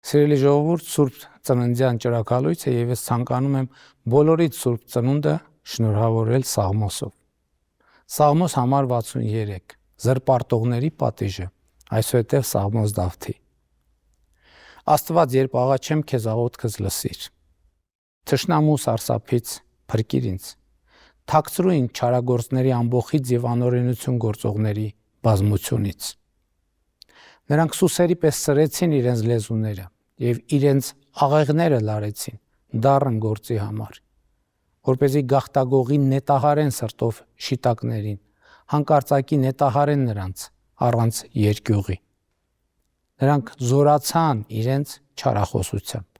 Սիրելի ժողովուրդ, Սուրբ Ծննդյան ճրագալույց է եւ ես ցանկանում եմ բոլորիդ Սուրբ Ծնունդը շնորհավորել Սաղմոսով։ Սաղմոս համար 63 զրպարտողների պատիժը, այսուհետև Սաղմոս Դավթի։ Աստված, երբ աղաչեմ քեզ, աղոթքս լսիր։ Թշնամու սարսափից փրկիր ինձ։ Թաքցրու ինձ չարագործների ամբոխից եւ անօրենություն գործողների բազմությունից։ Նրանք սուսերի պես սրեցին իրենց լեզուները եւ իրենց աղեղները լարեցին դառն գործի համար, որպեսզի գաղտագողի նետահարեն սրտով շիտակներին, հանկարծակի նետահարեն նրանց առանց երկյուղի։ Նրանք զորացան իրենց չարախոսությամբ,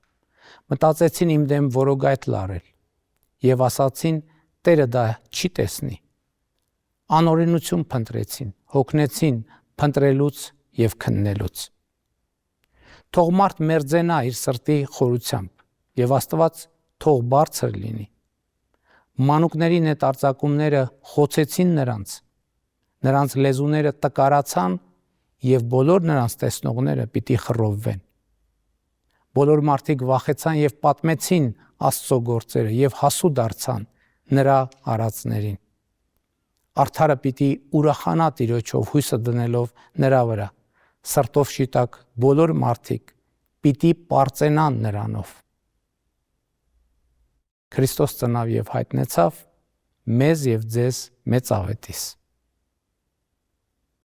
մտածեցին իմ դեմ որոգայթ լարել եւ ասացին, Տերը դա չի տեսնի։ Անօրենություն փնտրեցին, հոգնեցին փնտրելուց եւ քննելուց։ Թող մարդ մերձենա իր սրտի խորությամբ եւ Աստված թող բարձր լինի։ Մանուկների նետարձակումները խոցեցին նրանց լեզուները տկարացան եւ բոլոր նրանց տեսնողները պիտի խռովվեն։ Բոլոր մարդիկ վախեցան եւ պատմեցին Աստծո գործերը եւ հասու դարձան նրա արածներին։ Արդարը պիտի ուրախանա Տիրոջով հույսը դնելով նրա վրա։ Սրտով շիտակ բոլոր մարդիկ պիտի պարծենան նրանով։ Քրիստոս ծնավ եւ հայտնեցավ մեզ եւ ձեզ մեծավետիս։